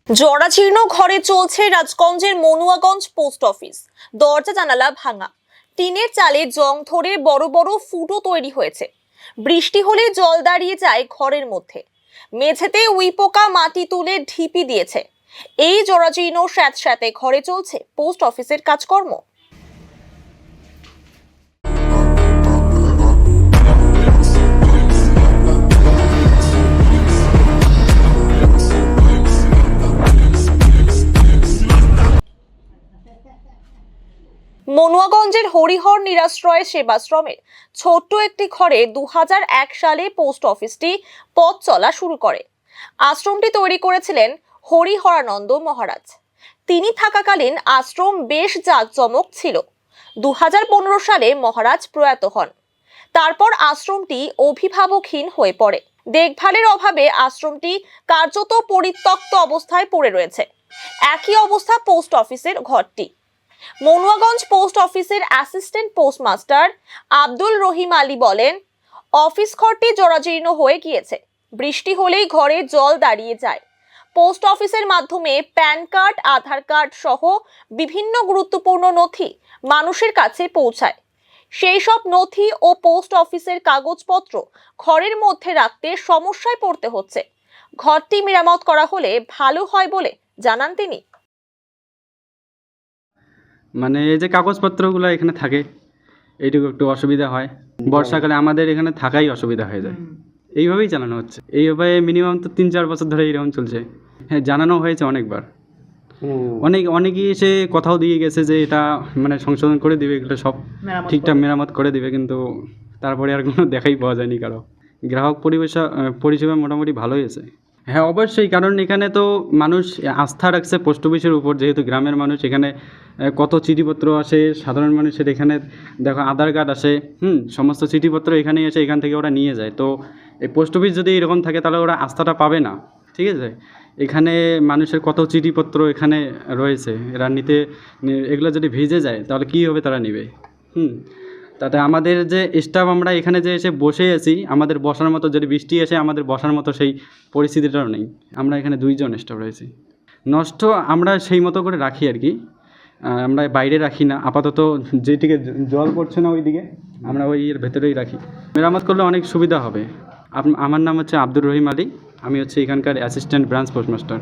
জরাজীর্ণ ঘরে চলছে রাজগঞ্জের মনুয়াগঞ্জ পোস্ট অফিস। দরজা জানালা ভাঙা, টিনের চালে জং ধরে বড় বড় ফুটো তৈরি হয়েছে। বৃষ্টি হলে জল দাঁড়িয়ে যায় ঘরের মধ্যে। মেঝেতে উইপোকা মাটি তুলে ঢিপি দিয়েছে। এই জরাজীর্ণ স্যাঁতস্যাঁতে ঘরে চলছে পোস্ট অফিসের কাজকর্ম। মনুয়াগঞ্জের হরিহর নিরাশ্রয় সেবাশ্রমের ছোট্ট একটি ঘরে 2001 সালে পোস্ট অফিসটি পথ চলা শুরু করে। আশ্রমটি তৈরি করেছিলেন হরিহরানন্দ মহারাজ। তিনি থাকাকালীন আশ্রম বেশ জাঁকজমক ছিল। 2015 সালে মহারাজ প্রয়াত হন। তারপর আশ্রমটি অভিভাবকহীন হয়ে পড়ে। দেখভালের অভাবে আশ্রমটি কার্যত পরিত্যক্ত অবস্থায় পড়ে রয়েছে। একই অবস্থা পোস্ট অফিসের ঘরটি। মনুয়াগঞ্জ পোস্ট অফিসের অ্যাসিস্ট্যান্ট পোস্টমাস্টার আব্দুল রহিম আলী বলেন, অফিস ঘরটি জরাজীর্ণ হয়ে গিয়েছে। বৃষ্টি হলেই ঘরে জল দাঁড়িয়ে যায়। পোস্ট অফিসের মাধ্যমে প্যান কার্ড, আধার কার্ড সহ বিভিন্ন গুরুত্বপূর্ণ নথি মানুষের কাছে পৌঁছায়। সেই সব নথি ও পোস্ট অফিসের কাগজপত্র ঘরের মধ্যে রাখতে সমস্যায় পড়তে হচ্ছে। ঘরটি মেরামত করা হলে ভালো হয় বলে জানান তিনি। মানে এই যে কাগজপত্রগুলো এখানে থাকে, এইটুকু একটু অসুবিধা হয়। বর্ষাকালে আমাদের এখানে থাকাই অসুবিধা হয়ে যায়। এইভাবেই চালানো হচ্ছে। এইভাবে মিনিমাম তো 3-4 বছর ধরে এইরকম চলছে। হ্যাঁ, জানানো হয়েছে অনেকবার। অনেকেই এসে কথাও দিয়ে গেছে যে এটা মানে সংশোধন করে দিবে, এগুলো সব ঠিকঠাক মেরামত করে দিবে, কিন্তু তারপরে আর কোনো দেখাই পাওয়া যায়নি কারো। গ্রাহক পরিষেবা মোটামুটি ভালোই আছে। হ্যাঁ, অবশ্যই, কারণ এখানে তো মানুষ আস্থা রাখছে পোস্ট অফিসের উপর। যেহেতু গ্রামের মানুষ, এখানে কত চিঠিপত্র আসে সাধারণ মানুষের। এখানে দেখো আধার কার্ড আসে, সমস্ত চিঠিপত্র এখানেই এসে এখান থেকে ওরা নিয়ে যায়। তো এই পোস্ট অফিস যদি এরকম থাকে তাহলে ওরা আস্থাটা পাবে না। ঠিক আছে, এখানে মানুষের কত চিঠিপত্র এখানে রয়েছে, এরা এগুলো যদি ভিজে যায় তাহলে কী হবে, তারা নেবে। তাতে আমাদের যে স্টাফ, আমরা এখানে যে এসে বসে আছি, আমাদের বসার মতো, যদি বৃষ্টি এসে আমাদের বসার মতো সেই পরিস্থিতিটাও নেই। আমরা এখানে 2 জন স্টাফ রয়েছি। নষ্ট আমরা সেই মতো করে রাখি আর কি, আমরা বাইরে রাখি না আপাতত। যেদিকে জল পড়ছে না ওইদিকে আমরা ওই এর ভেতরেই রাখি। মেরামত করলে অনেক সুবিধা হবে। আমার নাম হচ্ছে আব্দুর রহিম আলী, আমি হচ্ছে এখানকার অ্যাসিস্ট্যান্ট ব্রাঞ্চ পোস্টমাস্টার।